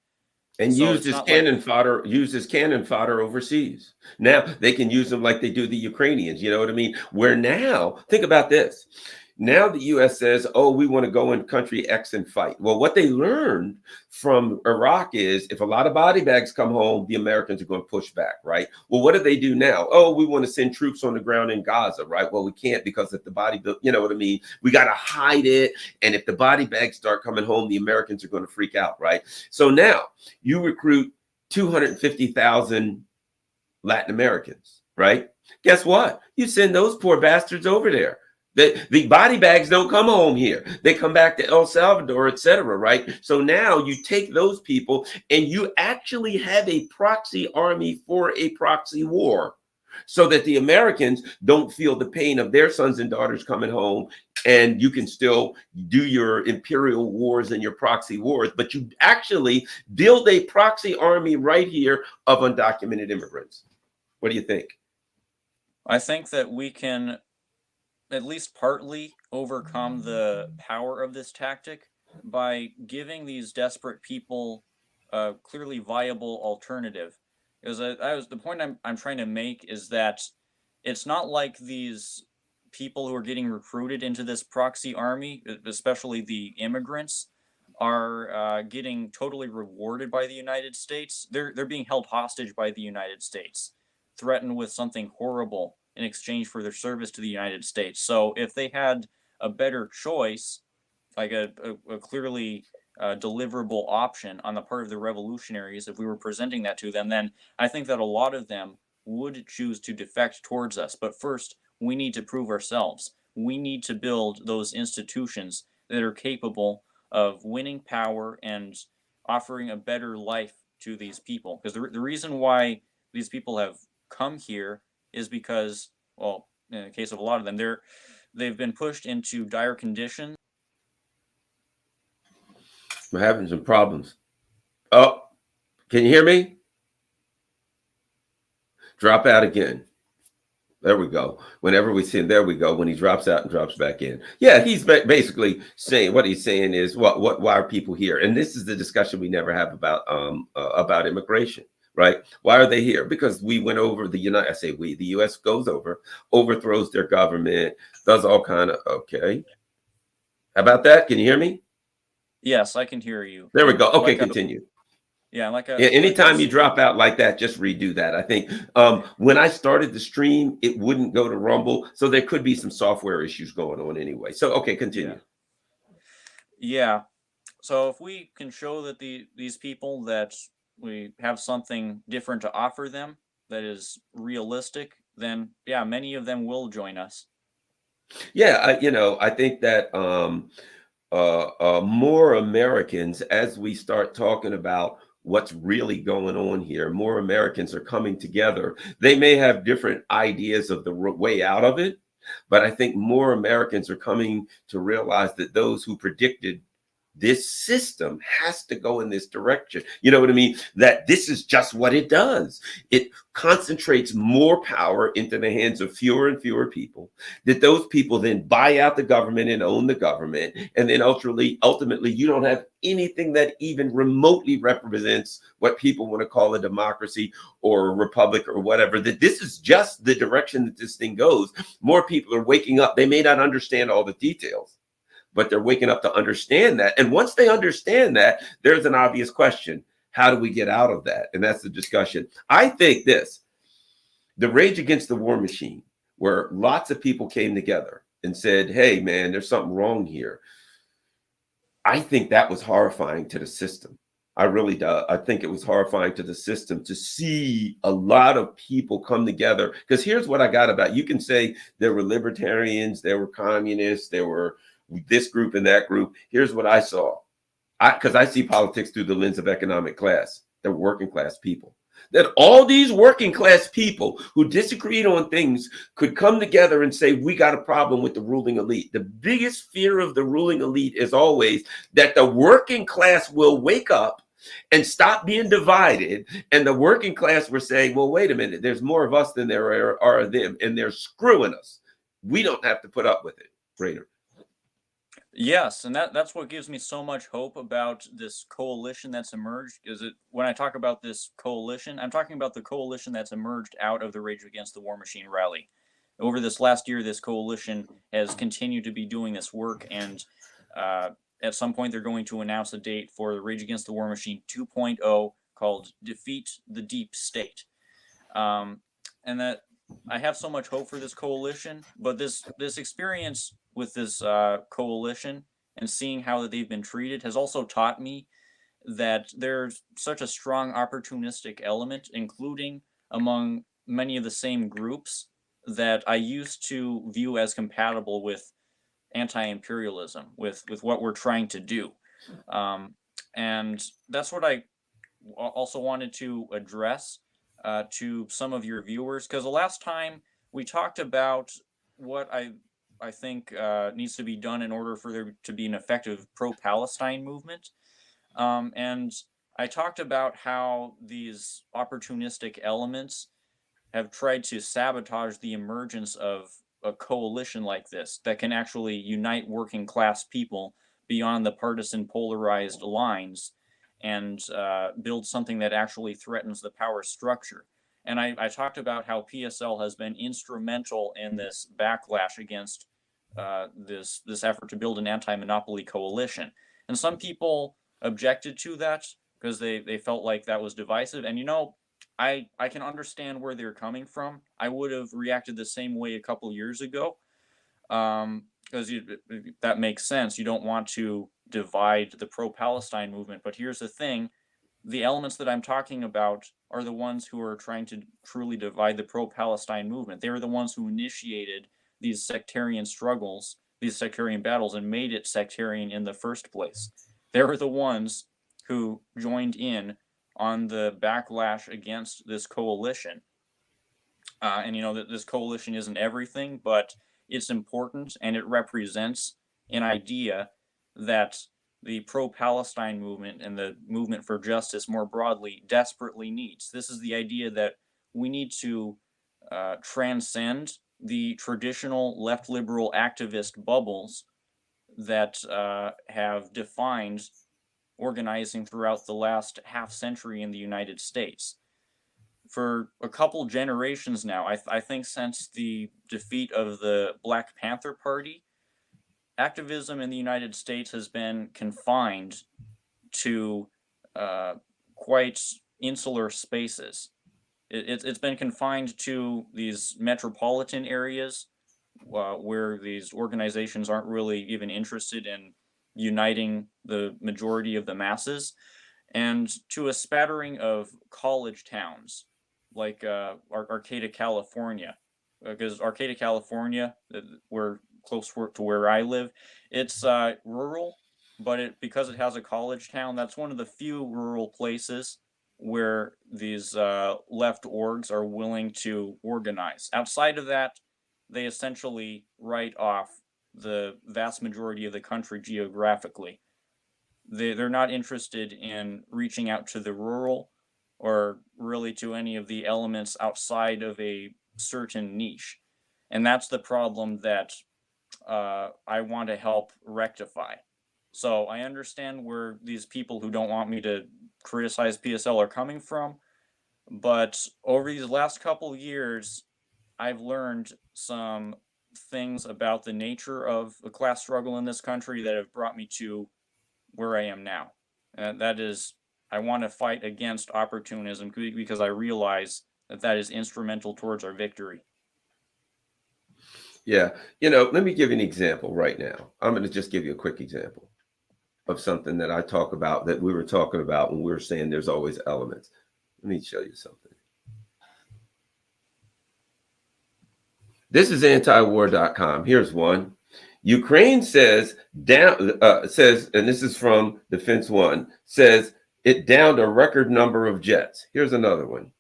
And So used it's as not like, cannon fodder overseas. Now they can use them like they do the Ukrainians. You know what I mean? Where now, think about this. Now the U.S. says, "Oh, we want to go in country X and fight." Well, what they learned from Iraq is, if a lot of body bags come home, the Americans are going to push back, right? Well, what do they do now? Oh, we want to send troops on the ground in Gaza, right? Well, we can't because if the you know what I mean? We got to hide it, and if the body bags start coming home, the Americans are going to freak out, right? So now you recruit 250,000 Latin Americans, right? Guess what? You send those poor bastards over there. The body bags don't come home here. They come back to El Salvador, etc. Right? So now you take those people and you actually have a proxy army for a proxy war so that the Americans don't feel the pain of their sons and daughters coming home, and you can still do your imperial wars and your proxy wars, but you actually build a proxy army right here of undocumented immigrants. What do you think? I think that we can at least partly overcome the power of this tactic by giving these desperate people a clearly viable alternative. Because the point I'm trying to make is that it's not like these people who are getting recruited into this proxy army, especially the immigrants, are getting totally rewarded by the United States. They're being held hostage by the United States, threatened with something horrible in exchange for their service to the United States. So if they had a better choice, like a clearly deliverable option on the part of the revolutionaries, if we were presenting that to them, then I think that a lot of them would choose to defect towards us. But first, we need to prove ourselves. We need to build those institutions that are capable of winning power and offering a better life to these people. Because the reason why these people have come here is because, well, in the case of a lot of them, they've been pushed into dire conditions. We're having some problems. Oh, can you hear me? Drop out again. There we go. Whenever we see him, there we go. When he drops out and drops back in. Yeah, he's basically saying, what he's saying is, why are people here? And this is the discussion we never have about immigration, right? Why are they here? Because we went over the U.S. goes over, overthrows their government, does all kind of, okay. How about that? Can you hear me? Yes, I can hear you. There we go. Okay, Like continue. Anytime Anytime you drop out like that, just redo that. I think when I started the stream, it wouldn't go to Rumble, so there could be some software issues going on anyway. So okay, continue. Yeah. So if we can show that these people that we have something different to offer them that is realistic, then yeah, many of them will join us. Yeah, I think that more Americans, as we start talking about what's really going on here, more Americans are coming together. They may have different ideas of the way out of it, but I think more Americans are coming to realize that those who predicted this system has to go in this direction. You know what I mean? That this is just what it does. It concentrates more power into the hands of fewer and fewer people, that those people then buy out the government and own the government. And then ultimately, you don't have anything that even remotely represents what people want to call a democracy or a republic or whatever, that this is just the direction that this thing goes. More people are waking up. They may not understand all the details, but they're waking up to understand that. And once they understand that, there's an obvious question. How do we get out of that? And that's the discussion. I think the Rage Against the War Machine, where lots of people came together and said, hey, man, there's something wrong here. I think that was horrifying to the system. I really do. I think it was horrifying to the system to see a lot of people come together. Because here's what I got about, you can say there were libertarians, there were communists, there were this group and that group. Here's what I saw. Because I see politics through the lens of economic class. They're working class people. That all these working class people who disagreed on things could come together and say, we got a problem with the ruling elite. The biggest fear of the ruling elite is always that the working class will wake up and stop being divided. And the working class were saying, well, wait a minute, there's more of us than there are of them, and they're screwing us. We don't have to put up with it. Rainer. Yes, and that's what gives me so much hope about this coalition that's emerged. Is it when I talk about this coalition, I'm talking about the coalition that's emerged out of the Rage Against the War Machine rally. Over this last year, this coalition has continued to be doing this work, and at some point, they're going to announce a date for the Rage Against the War Machine 2.0 called "Defeat the Deep State," and that I have so much hope for this coalition. But this experience with this coalition and seeing how they've been treated has also taught me that there's such a strong opportunistic element, including among many of the same groups that I used to view as compatible with anti-imperialism, with what we're trying to do. And that's what I also wanted to address to some of your viewers, because the last time we talked about what I think needs to be done in order for there to be an effective pro-Palestine movement. And I talked about how these opportunistic elements have tried to sabotage the emergence of a coalition like this that can actually unite working class people beyond the partisan polarized lines and build something that actually threatens the power structure. And I talked about how PSL has been instrumental in this backlash against this effort to build an anti-monopoly coalition. And some people objected to that because they felt like that was divisive. And I can understand where they're coming from. I would have reacted the same way a couple years ago, because that makes sense. You don't want to divide the pro-Palestine movement. But here's the thing: the elements that I'm talking about are the ones who are trying to truly divide the pro-Palestine movement. They were the ones who initiated these sectarian struggles, these sectarian battles, and made it sectarian in the first place. They were the ones who joined in on the backlash against this coalition. And that this coalition isn't everything, but it's important, and it represents an idea that the pro-Palestine movement and the movement for justice more broadly desperately needs. This is the idea that we need to transcend the traditional left liberal activist bubbles that have defined organizing throughout the last half century in the United States. For a couple generations now, I think since the defeat of the Black Panther Party, activism in the United States has been confined to quite insular spaces. It's been confined to these metropolitan areas where these organizations aren't really even interested in uniting the majority of the masses, and to a spattering of college towns like Arcata, California, because Arcata, California, we're close to where I live. It's rural, but because it has a college town, that's one of the few rural places where these left orgs are willing to organize. Outside of that, they essentially write off the vast majority of the country geographically. They're not interested in reaching out to the rural or really to any of the elements outside of a certain niche. And that's the problem that I want to help rectify. So I understand where these people who don't want me to criticize PSL are coming from, but over these last couple years, I've learned some things about the nature of the class struggle in this country that have brought me to where I am now. And that is, I want to fight against opportunism because I realize that that is instrumental towards our victory. Yeah. You know, let me give you an example right now. I'm going to just give you a quick example of something that I talk about that we were talking about when we were saying there's always elements. Let me show you something. This is antiwar.com. Here's one. Ukraine says and this is from Defense One, says it downed a record number of jets. Here's another one.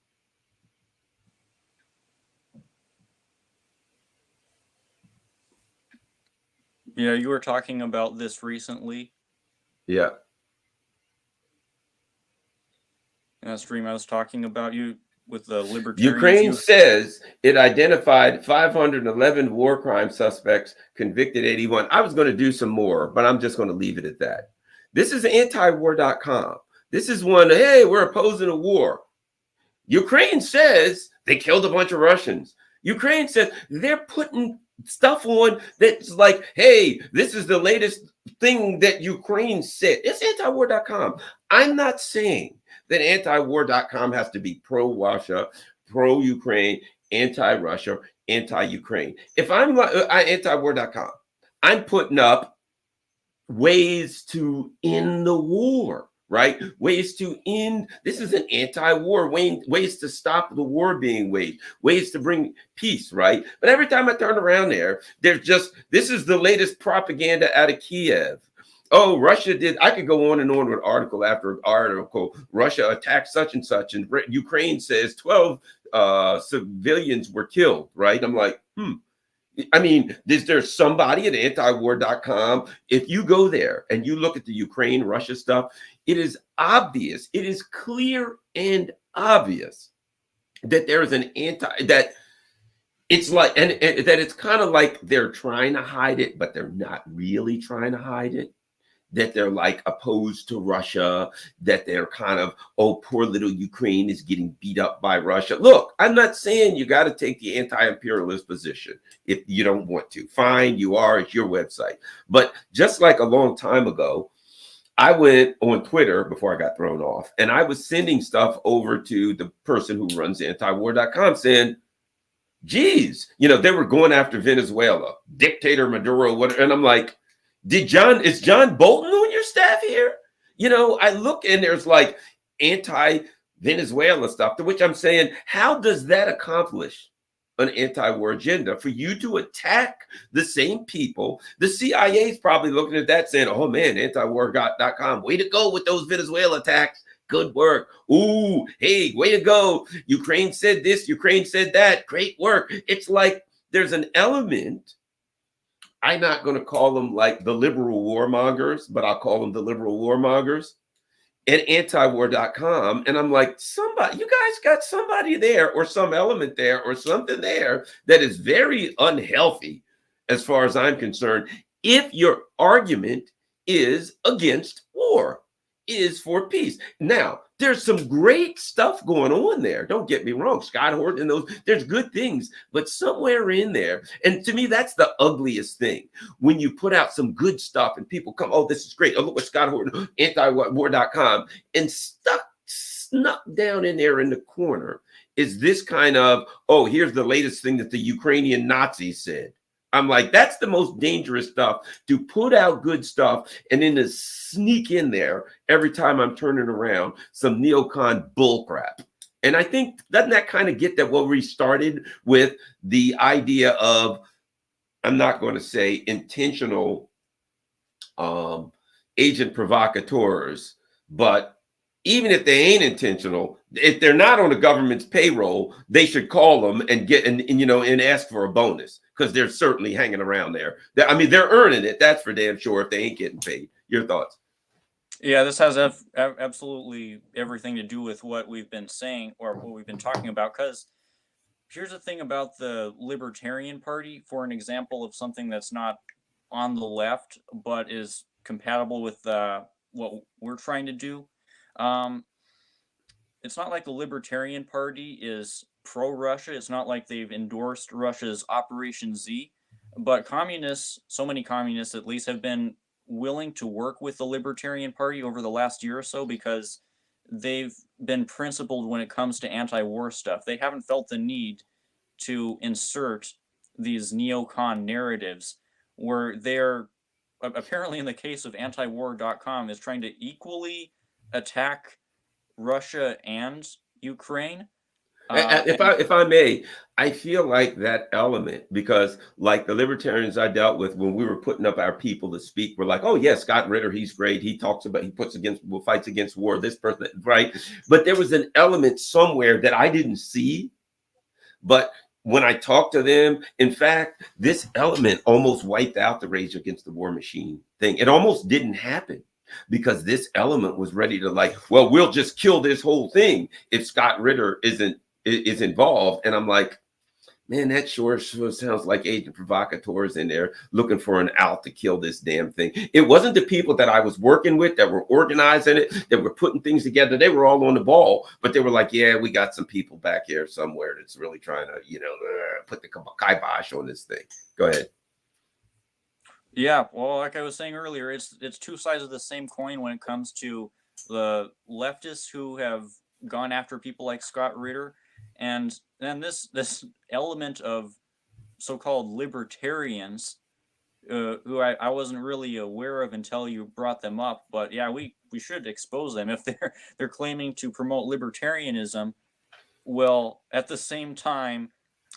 Yeah, you were talking about this recently. Yeah. In that stream I was talking about you with the libertarians. Ukraine says it identified 511 war crime suspects, convicted 81. I was going to do some more, but I'm just going to leave it at that. This is antiwar.com. This is one, hey, we're opposing a war. Ukraine says they killed a bunch of Russians. Ukraine says they're putting stuff on that's like, hey, this is the latest thing that Ukraine said. It's antiwar.com. I'm not saying that antiwar.com has to be pro-Russia, pro-Ukraine, anti-Russia, anti-Ukraine. If I'm antiwar.com, I'm putting up ways to end the war, right? Ways to end, this is an anti-war, ways to stop the war being waged, ways to bring peace, right? But every time I turn around there, there's just, this is the latest propaganda out of Kiev. Oh, Russia did, I could go on and on with article after article. Russia attacked such and such, and Ukraine says 12 civilians were killed, right? I'm like, I mean, is there somebody at antiwar.com? If you go there and you look at the Ukraine, Russia stuff, it is obvious, it is clear and obvious that there is an that it's like, and that it's kind of like they're trying to hide it, but they're not really trying to hide it. That they're like opposed to Russia, that they're kind of, oh, poor little Ukraine is getting beat up by Russia. Look, I'm not saying you got to take the anti-imperialist position if you don't want to. Fine, you are, it's your website. But just like a long time ago, I went on Twitter before I got thrown off, and I was sending stuff over to the person who runs antiwar.com saying, geez, you know, they were going after Venezuela, dictator Maduro, whatever. And I'm like, is John Bolton on your staff here? You know, I look and there's like anti-Venezuela stuff, to which I'm saying, how does that accomplish an anti-war agenda for you to attack the same people? The CIA is probably looking at that saying, oh man, antiwar.com, way to go with those Venezuela attacks. Good work. Ooh, hey, way to go. Ukraine said this, Ukraine said that. Great work. It's like there's an element. I'm not going to call them like the liberal warmongers, but I'll call them the liberal warmongers at antiwar.com. And I'm like, somebody, you guys got somebody there or some element there or something there that is very unhealthy as far as I'm concerned. If your argument is against war, is for peace. Now, there's some great stuff going on there. Don't get me wrong. Scott Horton and those, there's good things, but somewhere in there, and to me, that's the ugliest thing. When you put out some good stuff and people come, oh, this is great. Oh, look what Scott Horton, antiwar.com, and snuck down in there in the corner is this kind of, oh, here's the latest thing that the Ukrainian Nazis said. I'm like, that's the most dangerous stuff, to put out good stuff and then to sneak in there every time I'm turning around some neocon bullcrap. And I think, doesn't that kind of get that what we started with the idea of, I'm not going to say intentional agent provocateurs, but even if they ain't intentional, if they're not on the government's payroll, they should call them and get and ask for a bonus, because they're certainly hanging around there. I mean, they're earning it. That's for damn sure if they ain't getting paid. Your thoughts? Yeah, this has absolutely everything to do with what we've been saying or what we've been talking about. Because here's the thing about the Libertarian Party, for an example of something that's not on the left but is compatible with what we're trying to do. It's not like the Libertarian Party is pro-Russia. It's not like they've endorsed Russia's Operation Z. But communists, so many communists at least, have been willing to work with the Libertarian Party over the last year or so because they've been principled when it comes to anti-war stuff. They haven't felt the need to insert these neocon narratives where they're, apparently in the case of antiwar.com, is trying to equally attack Russia and Ukraine. If I may, I feel like that element, because like the libertarians I dealt with when we were putting up our people to speak, we're like, oh yeah, Scott Ritter, he's great. He fights against war, this person, right? But there was an element somewhere that I didn't see. But when I talked to them, in fact, this element almost wiped out the Rage Against the War Machine thing. It almost didn't happen, because this element was ready to well, we'll just kill this whole thing if Scott Ritter is involved. And I'm like, man, that sure sounds like agent provocateurs in there looking for an out to kill this damn thing. It wasn't the people that I was working with that were organizing it, that were putting things together. They were all on the ball, but they were like, yeah, we got some people back here somewhere that's really trying to, put the kibosh on this thing. Go ahead. Yeah, well, like I was saying earlier, it's two sides of the same coin when it comes to the leftists who have gone after people like Scott Ritter, and then this element of so-called libertarians who I wasn't really aware of until you brought them up. But yeah, we should expose them if they're claiming to promote libertarianism, while at the same time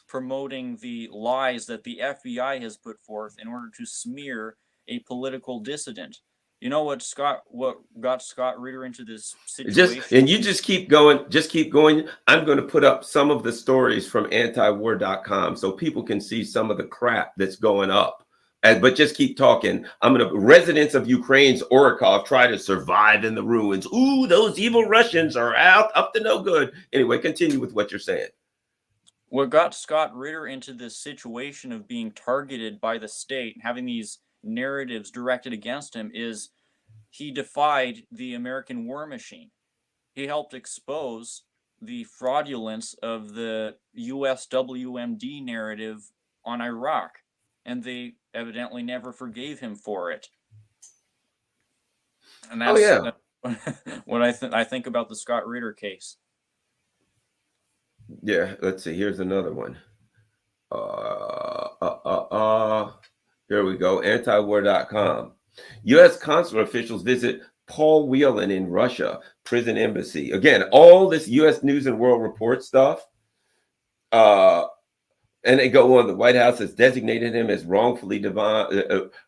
promoting the lies that the FBI has put forth in order to smear a political dissident. You know what got Scott Ritter into this situation? Just keep going. I'm going to put up some of the stories from antiwar.com so people can see some of the crap that's going up. But just keep talking. Residents of Ukraine's Orikov try to survive in the ruins. Ooh, those evil Russians are up to no good. Anyway, continue with what you're saying. What got Scott Ritter into this situation of being targeted by the state, having these narratives directed against him, is he defied the American war machine. He helped expose the fraudulence of the US WMD narrative on Iraq, and they evidently never forgave him for it. And that's what I think about the Scott Ritter case. Yeah, let's see. Here's another one. Here we go. Antiwar.com. U.S. consular officials visit Paul Whelan in Russia, prison embassy. Again, all this U.S. News and World Report stuff. And they go on. The White House has designated him as wrongfully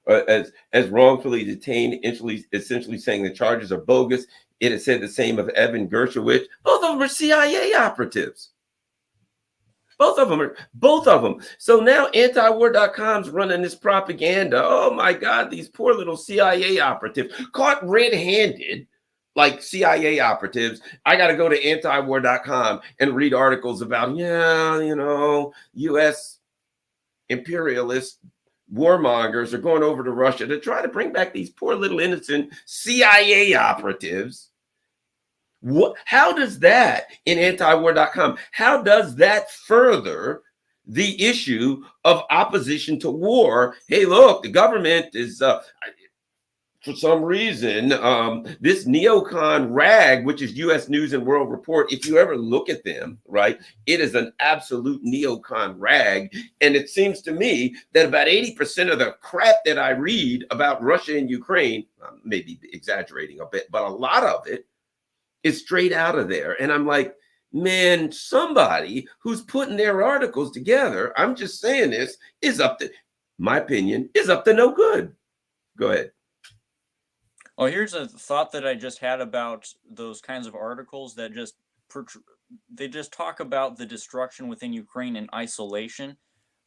wrongfully detained, essentially saying the charges are bogus. It has said the same of Evan Gershowitz. Both of them are CIA operatives. Both of them. So now antiwar.com's running this propaganda. Oh my God, these poor little CIA operatives caught red-handed, like CIA operatives. I got to go to antiwar.com and read articles about, U.S. imperialist warmongers are going over to Russia to try to bring back these poor little innocent CIA operatives. How does that in antiwar.com? How does that further the issue of opposition to war? Hey, look, the government is, for some reason, this neocon rag, which is U.S. News and World Report, if you ever look at them, right, it is an absolute neocon rag. And it seems to me that about 80% of the crap that I read about Russia and Ukraine, maybe exaggerating a bit, but a lot of it, is straight out of there. And I'm like, man, somebody who's putting their articles together, I'm just saying this, is up to, my opinion, is up to no good. Go ahead. Well, here's a thought that I just had about those kinds of articles that they just talk about the destruction within Ukraine in isolation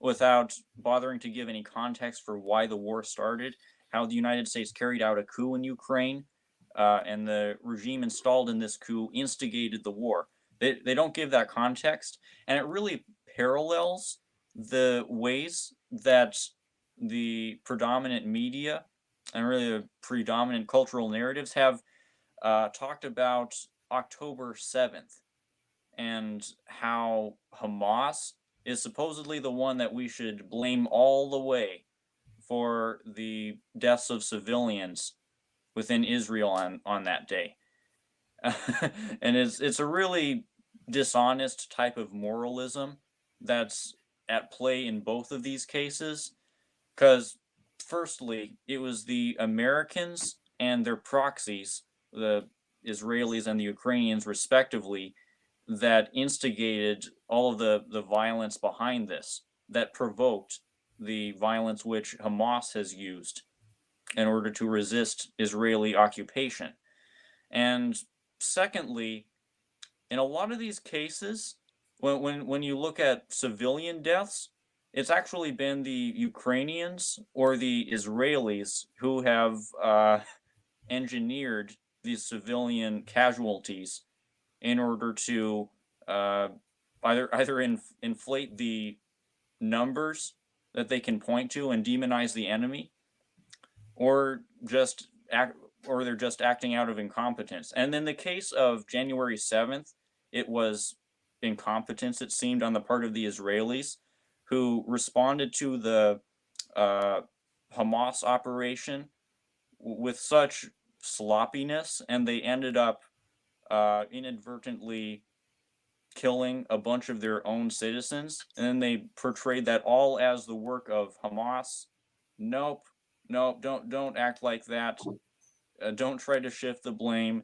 without bothering to give any context for why the war started, how the United States carried out a coup in Ukraine, and the regime installed in this coup instigated the war. They don't give that context, and it really parallels the ways that the predominant media and really the predominant cultural narratives have talked about October 7th and how Hamas is supposedly the one that we should blame all the way for the deaths of civilians within Israel on that day. And it's a really dishonest type of moralism that's at play in both of these cases. Because, firstly, it was the Americans and their proxies, the Israelis and the Ukrainians, respectively, that instigated all of the violence behind this, that provoked the violence which Hamas has used in order to resist Israeli occupation. And secondly, in a lot of these cases, when you look at civilian deaths, it's actually been the Ukrainians or the Israelis who have engineered these civilian casualties in order to either inflate the numbers that they can point to and demonize the enemy, or they're just acting out of incompetence. And in the case of January 7th, it was incompetence, it seemed, on the part of the Israelis, who responded to the Hamas operation with such sloppiness, and they ended up inadvertently killing a bunch of their own citizens. And then they portrayed that all as the work of Hamas. Nope, don't act like that. Don't try to shift the blame.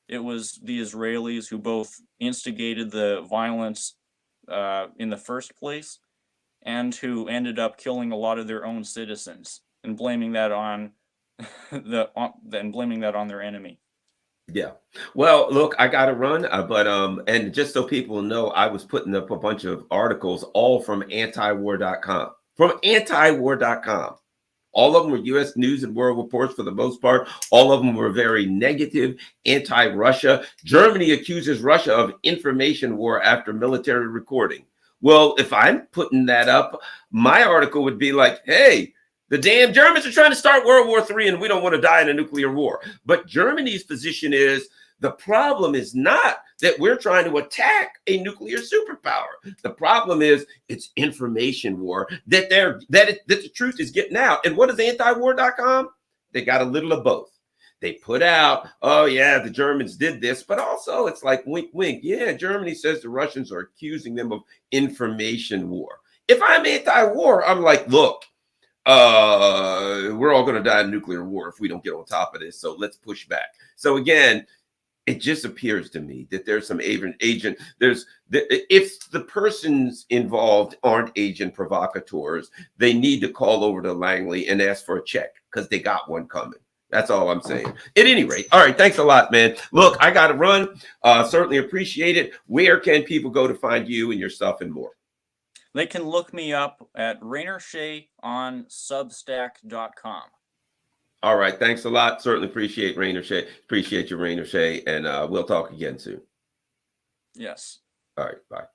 It was the Israelis who both instigated the violence in the first place and who ended up killing a lot of their own citizens and blaming that on blaming that on their enemy. Yeah. Well, look, I got to run, but and just so people know, I was putting up a bunch of articles, all from antiwar.com. From antiwar.com. All of them were U.S. News and World Reports for the most part. All of them were very negative, anti-Russia. Germany accuses Russia of information war after military recording. Well, if I'm putting that up, my article would be like, hey, the damn Germans are trying to start World War III and we don't want to die in a nuclear war. But Germany's position is the problem is not that we're trying to attack a nuclear superpower. The problem is it's information war, that the truth is getting out. And what is antiwar.com? They got a little of both. They put out, oh yeah, the Germans did this, but also it's like wink, wink. Yeah, Germany says the Russians are accusing them of information war. If I'm anti-war, I'm like, look, we're all going to die in nuclear war if we don't get on top of this. So let's push back. So again, it just appears to me that there's some agent. If the persons involved aren't agent provocateurs, they need to call over to Langley and ask for a check because they got one coming. That's all I'm saying. At any rate, all right. Thanks a lot, man. Look, I got to run. Certainly appreciate it. Where can people go to find you and your stuff and more? They can look me up at Rainer Shea on Substack.com. All right. Thanks a lot. Certainly appreciate Rainer Shea. Appreciate you, Rainer Shea. And we'll talk again soon. Yes. All right. Bye.